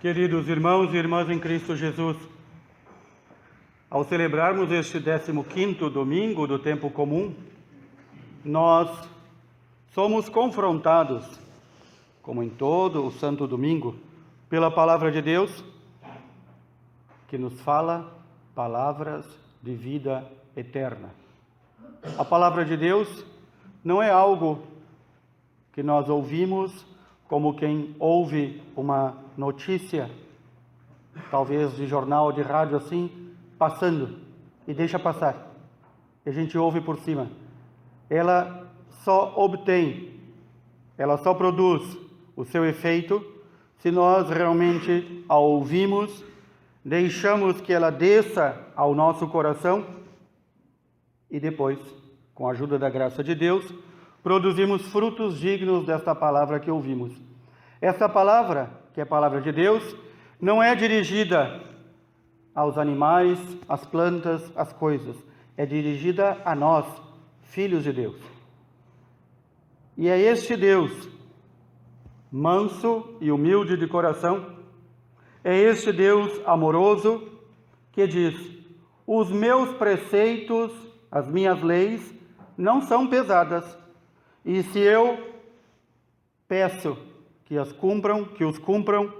Queridos irmãos e irmãs em Cristo Jesus, ao celebrarmos este 15º domingo do tempo comum, nós somos confrontados, como em todo o Santo Domingo, pela Palavra de Deus, que nos fala palavras de vida eterna. A Palavra de Deus não é algo que nós ouvimos como quem ouve uma notícia, talvez de jornal, de rádio assim, passando e deixa passar. E a gente ouve por cima. Ela só produz o seu efeito se nós realmente a ouvimos, deixamos que ela desça ao nosso coração e depois, com a ajuda da graça de Deus, produzimos frutos dignos desta palavra que ouvimos. Esta palavra, que é a palavra de Deus, não é dirigida aos animais, às plantas, às coisas. É dirigida a nós, filhos de Deus. E é este Deus, manso e humilde de coração, é este Deus amoroso que diz: os meus preceitos, as minhas leis, não são pesadas. E se eu peço que os cumpram,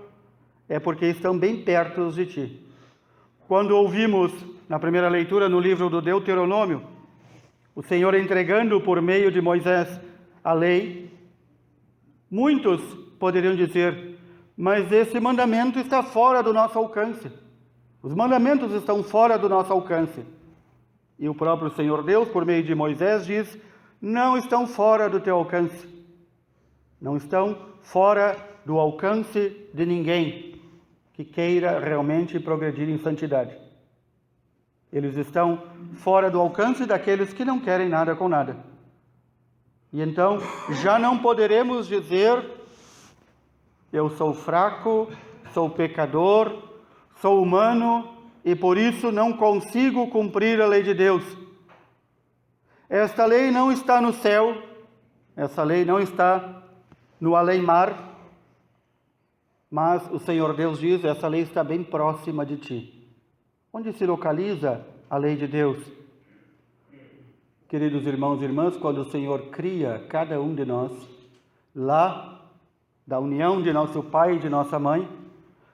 é porque estão bem perto de ti. Quando ouvimos, na primeira leitura no livro do Deuteronômio, o Senhor entregando por meio de Moisés a lei, muitos poderiam dizer: mas esse mandamento está fora do nosso alcance. Os mandamentos estão fora do nosso alcance. E o próprio Senhor Deus, por meio de Moisés, diz: não estão fora do teu alcance. Não estão fora do alcance de ninguém que queira realmente progredir em santidade. Eles estão fora do alcance daqueles que não querem nada com nada. E então, já não poderemos dizer: eu sou fraco, sou pecador, sou humano e por isso não consigo cumprir a lei de Deus. Esta lei não está no céu, essa lei não está no além-mar, mas o Senhor Deus diz: essa lei está bem próxima de ti. Onde se localiza a lei de Deus? Queridos irmãos e irmãs, quando o Senhor cria cada um de nós, lá da união de nosso pai e de nossa mãe,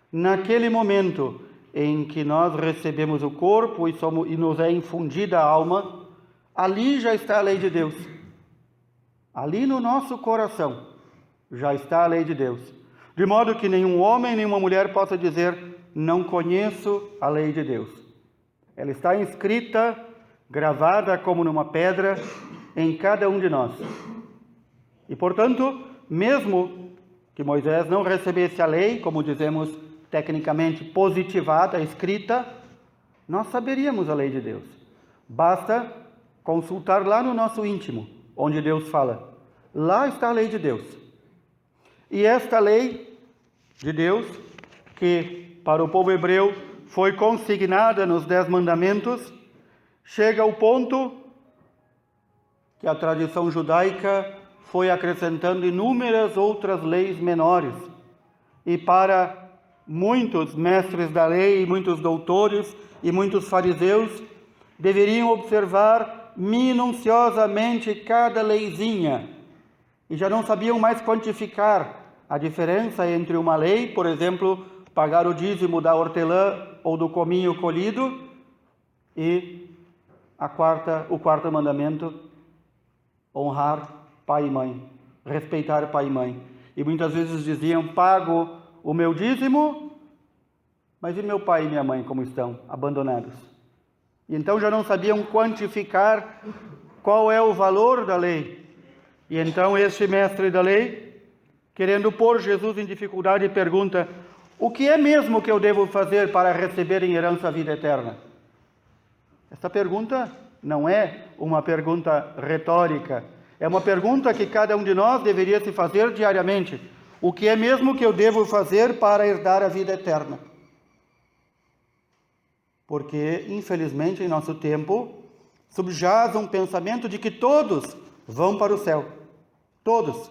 naquele momento em que nós recebemos o corpo e nos é infundida a alma, ali já está a lei de Deus. Ali no nosso coração já está a lei de Deus. De modo que nenhum homem, nenhuma mulher possa dizer: não conheço a lei de Deus. Ela está inscrita, gravada como numa pedra em cada um de nós. E portanto, mesmo que Moisés não recebesse a lei, como dizemos tecnicamente, positivada, escrita, nós saberíamos a lei de Deus. Basta consultar lá no nosso íntimo, onde Deus fala. Lá está a lei de Deus. E esta lei de Deus, que para o povo hebreu foi consignada nos 10 mandamentos, chega ao ponto que a tradição judaica foi acrescentando inúmeras outras leis menores. E para muitos mestres da lei, muitos doutores e muitos fariseus deveriam observar minuciosamente cada leizinha e já não sabiam mais quantificar a diferença entre uma lei, por exemplo, pagar o dízimo da hortelã ou do cominho colhido, e o quarto mandamento: honrar pai e mãe, respeitar pai e mãe. E muitas vezes diziam: pago o meu dízimo, mas e meu pai e minha mãe como estão? Abandonados. E então já não sabiam quantificar qual é o valor da lei. E então este mestre da lei, querendo pôr Jesus em dificuldade, pergunta: o que é mesmo que eu devo fazer para receber em herança a vida eterna? Essa pergunta não é uma pergunta retórica, é uma pergunta que cada um de nós deveria se fazer diariamente. O que é mesmo que eu devo fazer para herdar a vida eterna? Porque, infelizmente, em nosso tempo, subjaz um pensamento de que todos vão para o céu. Todos.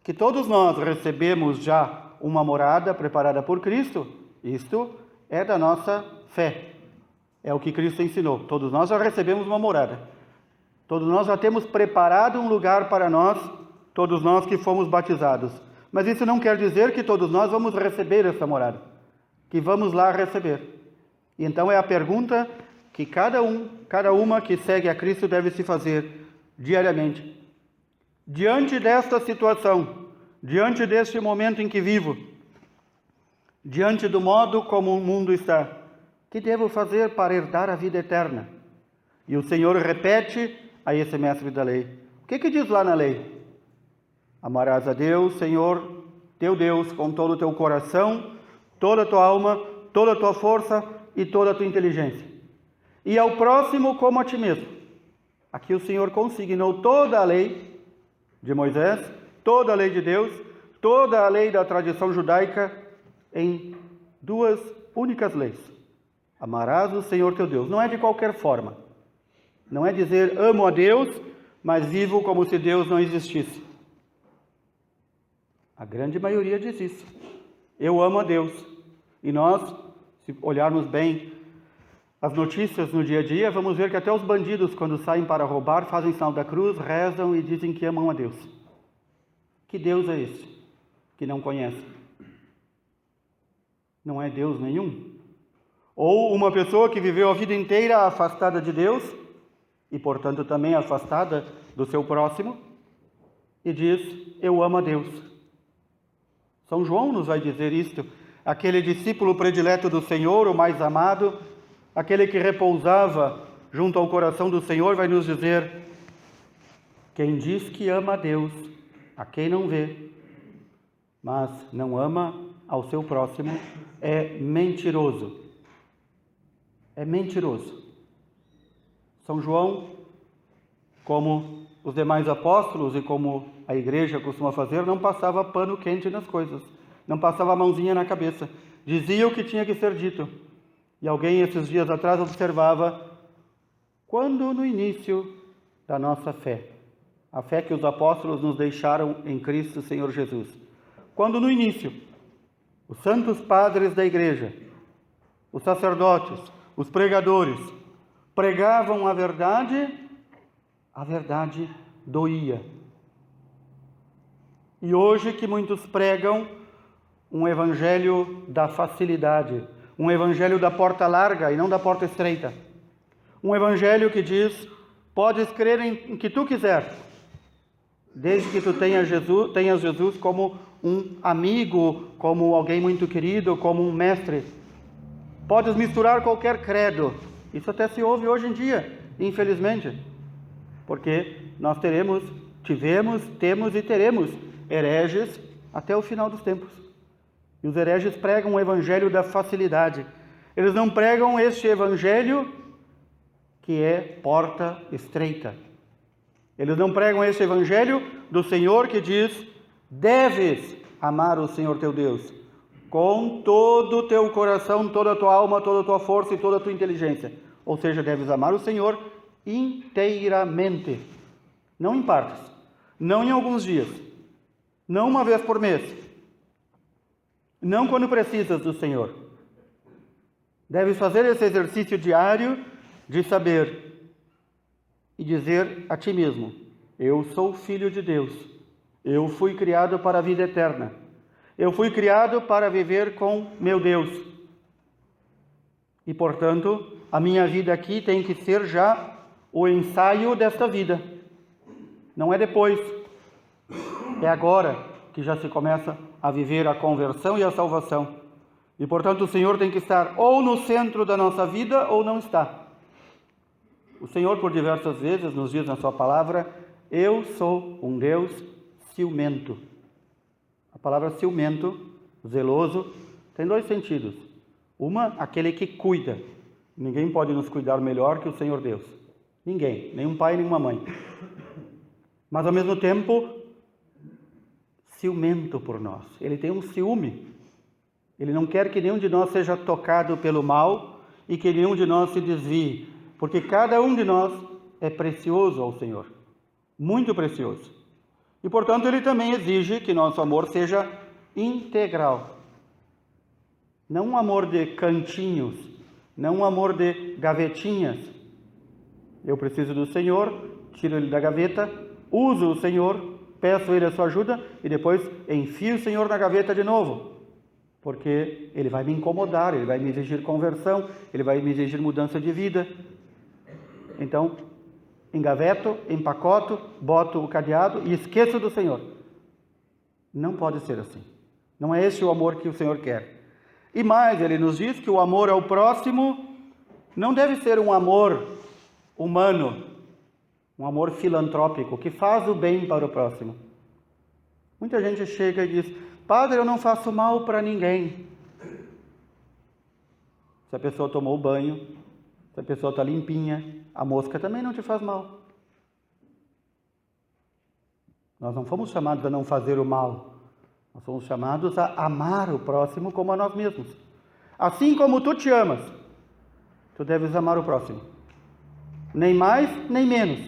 Que todos nós recebemos já uma morada preparada por Cristo, isto é da nossa fé. É o que Cristo ensinou. Todos nós já recebemos uma morada. Todos nós já temos preparado um lugar para nós, todos nós que fomos batizados. Mas isso não quer dizer que todos nós vamos receber essa morada, que vamos lá receber. E então é a pergunta que cada uma que segue a Cristo deve se fazer diariamente. Diante desta situação, diante deste momento em que vivo, diante do modo como o mundo está, que devo fazer para herdar a vida eterna? E o Senhor repete a esse mestre da lei. O que diz lá na lei? Amarás a Deus, Senhor, teu Deus, com todo o teu coração, toda a tua alma, toda a tua força e toda a tua inteligência. E ao próximo como a ti mesmo. Aqui o Senhor consignou toda a lei de Moisés, toda a lei de Deus, toda a lei da tradição judaica em duas únicas leis. Amarás o Senhor teu Deus. Não é de qualquer forma. Não é dizer amo a Deus, mas vivo como se Deus não existisse. A grande maioria diz isso. Eu amo a Deus. E nós, se olharmos bem as notícias no dia a dia, vamos ver que até os bandidos, quando saem para roubar, fazem sinal da cruz, rezam e dizem que amam a Deus. Que Deus é esse que não conhece? Não é Deus nenhum. Ou uma pessoa que viveu a vida inteira afastada de Deus, e portanto também afastada do seu próximo, e diz, eu amo a Deus. São João nos vai dizer isto, aquele discípulo predileto do Senhor, o mais amado, aquele que repousava junto ao coração do Senhor, vai nos dizer, quem diz que ama a Deus, a quem não vê, mas não ama ao seu próximo, é mentiroso. É mentiroso. São João, como os demais apóstolos e como a igreja costuma fazer, não passava pano quente nas coisas, não passava a mãozinha na cabeça, dizia o que tinha que ser dito. E alguém esses dias atrás observava, quando no início da nossa fé, a fé que os apóstolos nos deixaram em Cristo Senhor Jesus, quando no início, os santos padres da igreja, os sacerdotes, os pregadores, pregavam a verdade doía. E hoje que muitos pregam um evangelho da facilidade, um evangelho da porta larga e não da porta estreita. Um evangelho que diz, podes crer em que tu quiser, desde que tu tenhas Jesus como um amigo, como alguém muito querido, como um mestre. Podes misturar qualquer credo. Isso até se ouve hoje em dia, infelizmente. Porque nós tivemos, temos e teremos hereges até o final dos tempos. E os hereges pregam o evangelho da facilidade. Eles não pregam este evangelho que é porta estreita. Eles não pregam este evangelho do Senhor que diz, deves amar o Senhor teu Deus com todo o teu coração, toda a tua alma, toda a tua força e toda a tua inteligência. Ou seja, deves amar o Senhor inteiramente. Não em partes, não em alguns dias, não uma vez por mês, não quando precisas do Senhor. Deves fazer esse exercício diário de saber e dizer a ti mesmo, eu sou filho de Deus, eu fui criado para a vida eterna, eu fui criado para viver com meu Deus. E, portanto, a minha vida aqui tem que ser já o ensaio desta vida. Não é depois. É agora que já se começa a viver a conversão e a salvação. E, portanto, o Senhor tem que estar ou no centro da nossa vida ou não está. O Senhor, por diversas vezes, nos diz na sua palavra, eu sou um Deus ciumento. A palavra ciumento, zeloso, tem dois sentidos. Uma, aquele que cuida. Ninguém pode nos cuidar melhor que o Senhor Deus. Ninguém, nenhum pai, nenhuma mãe. Mas, ao mesmo tempo, ciumento por nós. Ele tem um ciúme. Ele não quer que nenhum de nós seja tocado pelo mal e que nenhum de nós se desvie, porque cada um de nós é precioso ao Senhor, muito precioso. E, portanto, Ele também exige que nosso amor seja integral. Não um amor de cantinhos, não um amor de gavetinhas. Eu preciso do Senhor, tiro ele da gaveta, uso o Senhor, peço ele a sua ajuda e depois enfio o Senhor na gaveta de novo. Porque ele vai me incomodar, ele vai me exigir conversão, ele vai me exigir mudança de vida. Então, engaveto, empacoto, boto o cadeado e esqueço do Senhor. Não pode ser assim. Não é esse o amor que o Senhor quer. E mais, ele nos diz que o amor ao próximo não deve ser um amor humano, um amor filantrópico, que faz o bem para o próximo. Muita gente chega e diz: Padre, eu não faço mal para ninguém. Se a pessoa tomou banho, se a pessoa está limpinha, a mosca também não te faz mal. Nós não fomos chamados a não fazer o mal. Nós somos chamados a amar o próximo como a nós mesmos. Assim como tu te amas, tu deves amar o próximo. Nem mais, nem menos.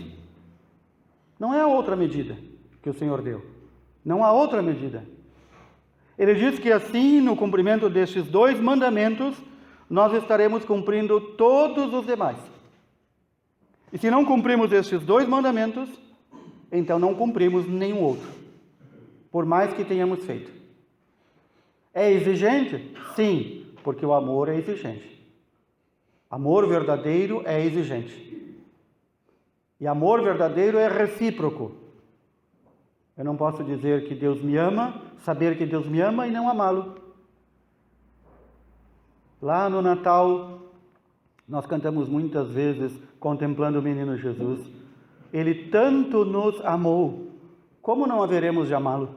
Não é a outra medida que o Senhor deu. Não há outra medida. Ele diz que assim, no cumprimento destes 2 mandamentos, nós estaremos cumprindo todos os demais. E se não cumprimos estes 2 mandamentos, então não cumprimos nenhum outro, por mais que tenhamos feito. É exigente? Sim, porque o amor é exigente. Amor verdadeiro é exigente. E amor verdadeiro é recíproco. Eu não posso dizer que Deus me ama, saber que Deus me ama e não amá-lo. Lá no Natal, nós cantamos muitas vezes, contemplando o menino Jesus. Ele tanto nos amou, como não haveremos de amá-lo?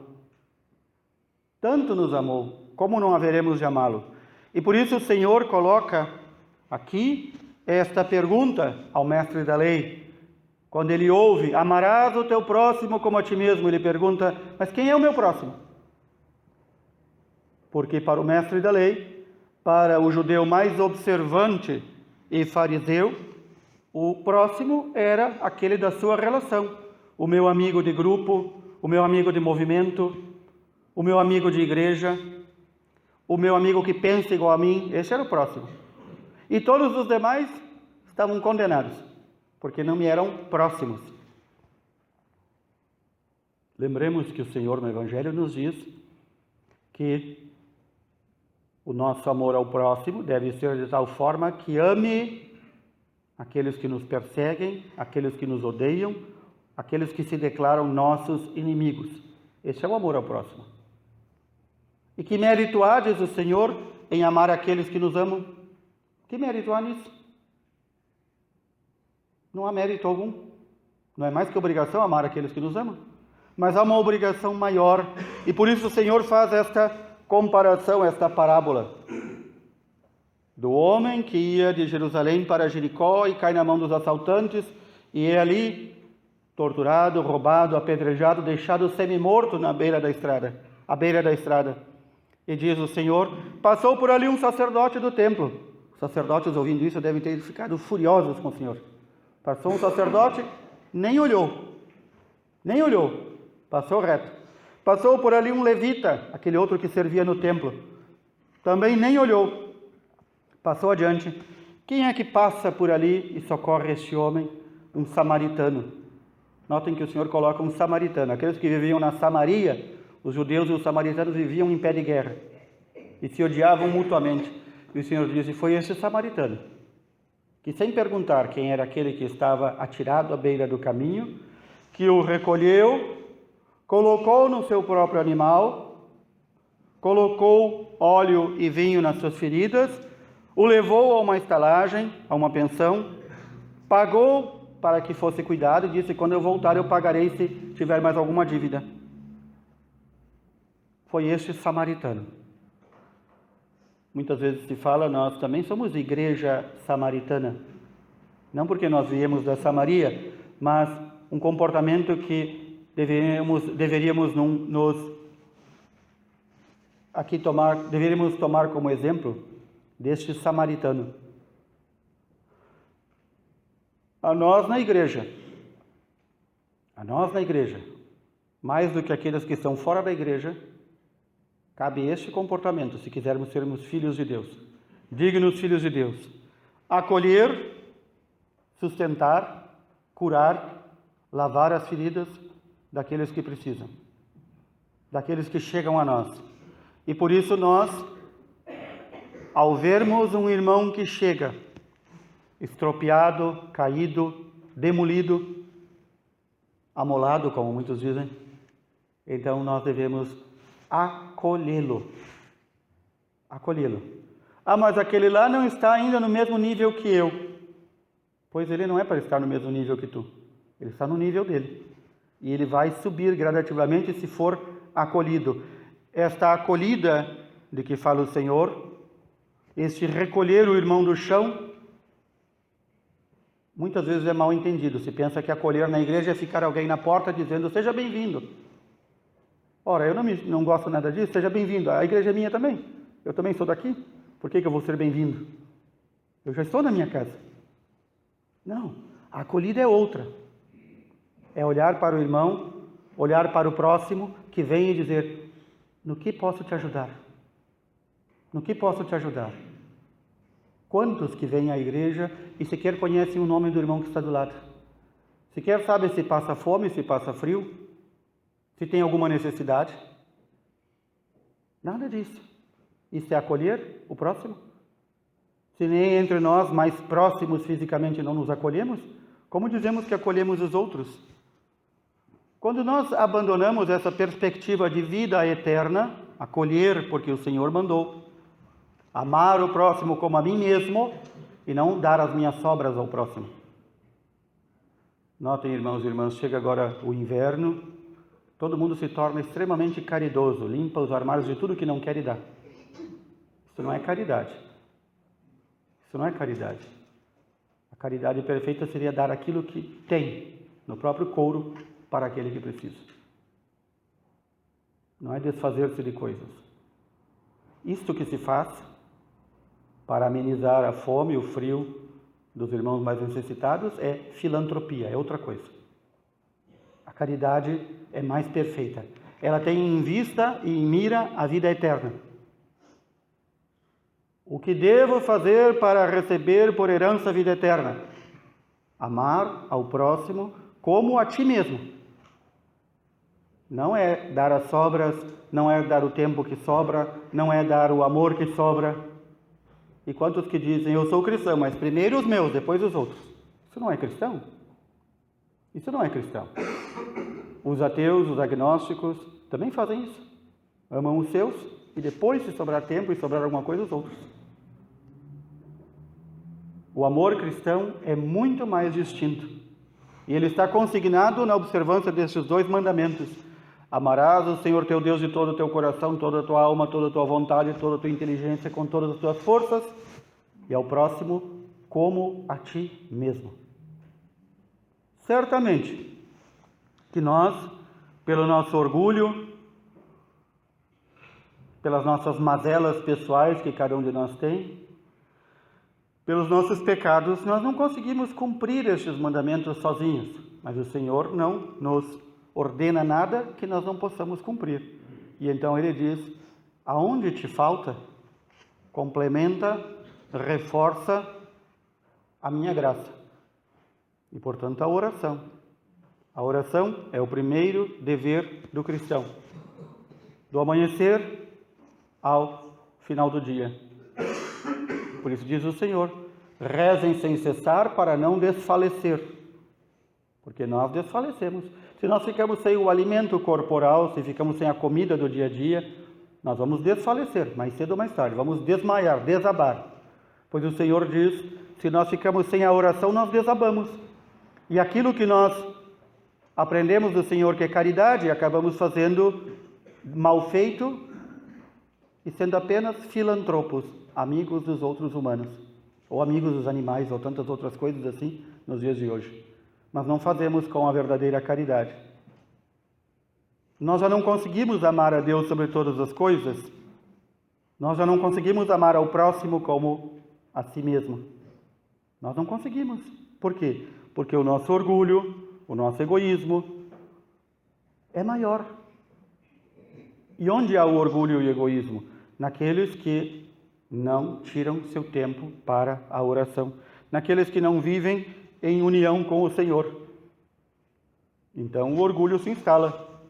Tanto nos amou, como não haveremos de amá-lo? E por isso o Senhor coloca aqui esta pergunta ao mestre da lei. Quando ele ouve, amarás o teu próximo como a ti mesmo, ele pergunta, mas quem é o meu próximo? Porque para o mestre da lei, para o judeu mais observante e fariseu, o próximo era aquele da sua relação. O meu amigo de grupo, o meu amigo de movimento, o meu amigo de igreja, o meu amigo que pensa igual a mim, esse era o próximo. E todos os demais estavam condenados, porque não me eram próximos. Lembremos que o Senhor no Evangelho nos diz que o nosso amor ao próximo deve ser de tal forma que ame aqueles que nos perseguem, aqueles que nos odeiam, aqueles que se declaram nossos inimigos. Esse é o amor ao próximo. E que mérito há, diz o Senhor, em amar aqueles que nos amam? Que mérito há nisso? Não há mérito algum. Não é mais que obrigação amar aqueles que nos amam. Mas há uma obrigação maior. E por isso o Senhor faz esta comparação, esta parábola. Do homem que ia de Jerusalém para Jericó e cai na mão dos assaltantes e é ali torturado, roubado, apedrejado, deixado semi-morto na beira da estrada, à beira da estrada. E diz o Senhor, passou por ali um sacerdote do templo. Os sacerdotes ouvindo isso devem ter ficado furiosos com o Senhor. Passou um sacerdote, nem olhou, passou reto. Passou por ali um levita, aquele outro que servia no templo, também nem olhou. Passou adiante. Quem é que passa por ali e socorre este homem? Um samaritano. Notem que o Senhor coloca um samaritano. Aqueles que viviam na Samaria, os judeus e os samaritanos viviam em pé de guerra e se odiavam mutuamente. E o Senhor disse, foi esse samaritano que, sem perguntar quem era aquele que estava atirado à beira do caminho, que o recolheu, colocou no seu próprio animal, colocou óleo e vinho nas suas feridas, o levou a uma estalagem, a uma pensão, pagou para que fosse cuidado e disse, quando eu voltar eu pagarei se tiver mais alguma dívida. Foi este samaritano. Muitas vezes se fala, nós também somos igreja samaritana. Não porque nós viemos da Samaria, mas um comportamento que deveríamos tomar como exemplo deste samaritano. A nós na igreja, mais do que aqueles que estão fora da igreja, Cabe este comportamento, se quisermos sermos filhos de Deus, dignos filhos de Deus. Acolher, sustentar, curar, lavar as feridas daqueles que precisam, daqueles que chegam a nós. E por isso nós, ao vermos um irmão que chega, estropiado, caído, demolido, amolado, como muitos dizem, então nós devemos acolhê-lo. Acolhê-lo. Ah, mas aquele lá não está ainda no mesmo nível que eu. Pois ele não é para estar no mesmo nível que tu. Ele está no nível dele. E ele vai subir gradativamente se for acolhido. Esta acolhida de que fala o Senhor, este recolher o irmão do chão, muitas vezes é mal entendido. Se pensa que acolher na igreja é ficar alguém na porta dizendo, seja bem-vindo. Ora, eu não gosto nada disso, seja bem-vindo. A igreja é minha também. Eu também sou daqui. Por que eu vou ser bem-vindo? Eu já estou na minha casa. Não, a acolhida é outra. É olhar para o irmão, olhar para o próximo que vem e dizer, no que posso te ajudar? No que posso te ajudar? Quantos que vêm à igreja e sequer conhecem o nome do irmão que está do lado? Sequer sabem se passa fome, se passa frio, se tem alguma necessidade? Nada disso. Isso é acolher o próximo? Se nem entre nós mais próximos fisicamente não nos acolhemos, como dizemos que acolhemos os outros? Quando nós abandonamos essa perspectiva de vida eterna, acolher porque o Senhor mandou, amar o próximo como a mim mesmo e não dar as minhas sobras ao próximo. Notem, irmãos e irmãs, chega agora o inverno, todo mundo se torna extremamente caridoso, limpa os armários de tudo que não quer dar. Isso não é caridade. Isso não é caridade. A caridade perfeita seria dar aquilo que tem no próprio couro para aquele que precisa. Não é desfazer-se de coisas. Isto que se faz para amenizar a fome e o frio dos irmãos mais necessitados é filantropia, é outra coisa. A caridade é mais perfeita. Ela tem em vista e em mira a vida eterna. O que devo fazer para receber por herança a vida eterna? Amar ao próximo como a ti mesmo. Não é dar as sobras, não é dar o tempo que sobra, não é dar o amor que sobra. E quantos que dizem, eu sou cristão, mas primeiro os meus, depois os outros. Isso não é cristão. Isso não é cristão. Os ateus, os agnósticos, também fazem isso. Amam os seus e depois, se sobrar tempo e sobrar alguma coisa, os outros. O amor cristão é muito mais distinto. E ele está consignado na observância destes dois mandamentos. Amarás o Senhor teu Deus de todo o teu coração, toda a tua alma, toda a tua vontade, toda a tua inteligência, com todas as tuas forças, e ao próximo como a ti mesmo. Certamente que nós, pelo nosso orgulho, pelas nossas mazelas pessoais que cada um de nós tem, pelos nossos pecados, nós não conseguimos cumprir estes mandamentos sozinhos, mas o Senhor não nos ordena nada que nós não possamos cumprir. E então ele diz, aonde te falta, complementa, reforça a minha graça. E portanto a oração. A oração é o primeiro dever do cristão. Do amanhecer ao final do dia. Por isso diz o Senhor, rezem sem cessar para não desfalecer. Porque nós desfalecemos. Se nós ficamos sem o alimento corporal, se ficamos sem a comida do dia a dia, nós vamos desfalecer, mais cedo ou mais tarde, vamos desmaiar, desabar. Pois o Senhor diz, se nós ficamos sem a oração, nós desabamos. E aquilo que nós aprendemos do Senhor, que é caridade, acabamos fazendo mal feito e sendo apenas filantropos, amigos dos outros humanos, ou amigos dos animais, ou tantas outras coisas assim, nos dias de hoje. Mas não fazemos com a verdadeira caridade. Nós já não conseguimos amar a Deus sobre todas as coisas. Nós já não conseguimos amar ao próximo como a si mesmo. Nós não conseguimos. Por quê? Porque o nosso orgulho, o nosso egoísmo é maior. E onde há o orgulho e o egoísmo? Naqueles que não tiram seu tempo para a oração, naqueles que não vivem em união com o Senhor. Então o orgulho se instala.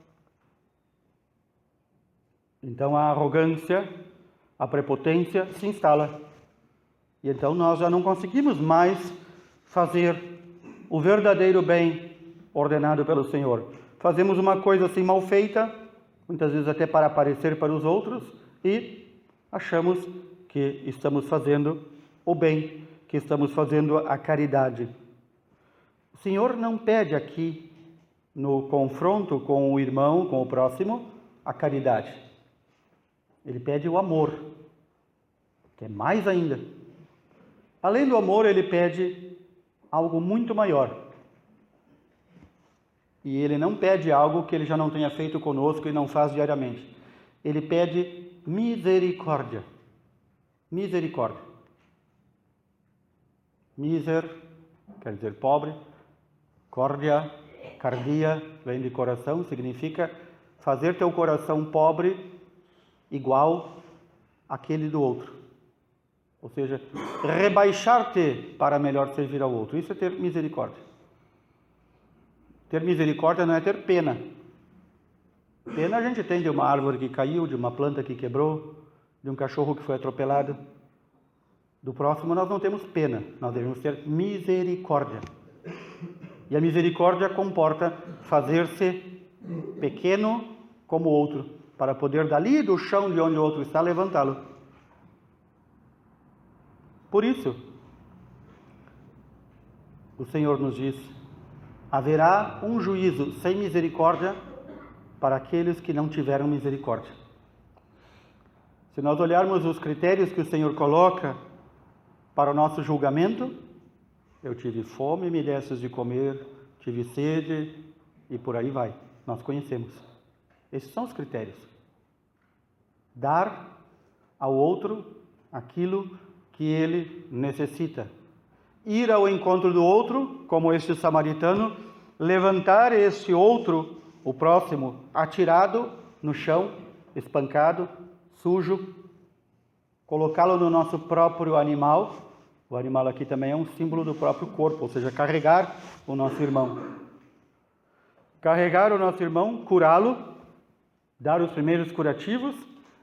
Então a arrogância, a prepotência se instala. E então nós já não conseguimos mais fazer o verdadeiro bem ordenado pelo Senhor. Fazemos uma coisa assim mal feita, muitas vezes até para aparecer para os outros, e achamos que estamos fazendo o bem, que estamos fazendo a caridade. O Senhor não pede aqui, no confronto com o irmão, com o próximo, a caridade. Ele pede o amor, que é mais ainda. Além do amor, ele pede algo muito maior. E ele não pede algo que ele já não tenha feito conosco e não faz diariamente. Ele pede misericórdia. Misericórdia. Miser quer dizer pobre. Córdia, cardia, vem de coração, significa fazer teu coração pobre igual àquele do outro. Ou seja, rebaixar-te para melhor servir ao outro. Isso é ter misericórdia. Ter misericórdia não é ter pena. Pena a gente tem de uma árvore que caiu, de uma planta que quebrou, de um cachorro que foi atropelado. Do próximo nós não temos pena, nós devemos ter misericórdia. E a misericórdia comporta fazer-se pequeno como o outro, para poder dali do chão de onde o outro está, levantá-lo. Por isso, o Senhor nos diz: haverá um juízo sem misericórdia para aqueles que não tiveram misericórdia. Se nós olharmos os critérios que o Senhor coloca para o nosso julgamento, eu tive fome, me destes de comer, tive sede, e por aí vai. Nós conhecemos. Esses são os critérios. Dar ao outro aquilo que ele necessita. Ir ao encontro do outro, como este samaritano, levantar este outro, o próximo, atirado no chão, espancado, sujo, colocá-lo no nosso próprio animal. O animal aqui também é um símbolo do próprio corpo, ou seja, carregar o nosso irmão. Carregar o nosso irmão, curá-lo, dar os primeiros curativos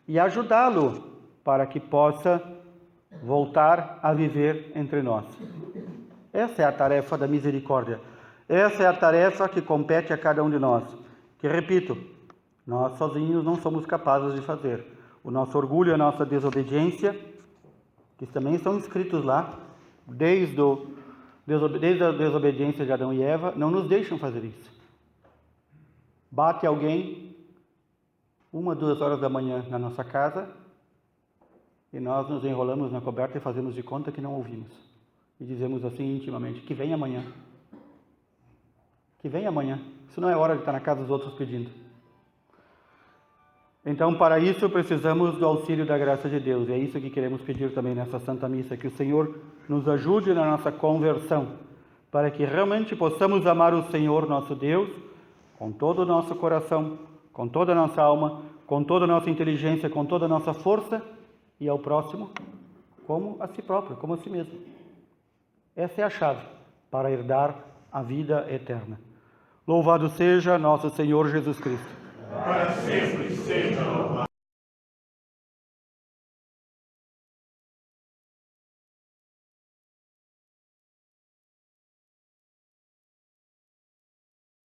e ajudá-lo para que possa voltar a viver entre nós. Essa é a tarefa da misericórdia. Essa é a tarefa que compete a cada um de nós. Que, repito, nós sozinhos não somos capazes de fazer. O nosso orgulho e a nossa desobediência, que também estão escritos lá, desde a desobediência de Adão e Eva, não nos deixam fazer isso. Bate alguém 1, 2 horas da manhã na nossa casa e nós nos enrolamos na coberta e fazemos de conta que não ouvimos. E dizemos assim intimamente: que vem amanhã. Que vem amanhã. Isso não é hora de estar na casa dos outros pedindo. Então, para isso, precisamos do auxílio da graça de Deus. E é isso que queremos pedir também nessa Santa Missa, que o Senhor nos ajude na nossa conversão, para que realmente possamos amar o Senhor, nosso Deus, com todo o nosso coração, com toda a nossa alma, com toda a nossa inteligência, com toda a nossa força, e ao próximo como a si próprio, como a si mesmo. Essa é a chave para herdar a vida eterna. Louvado seja nosso Senhor Jesus Cristo. Para sempre.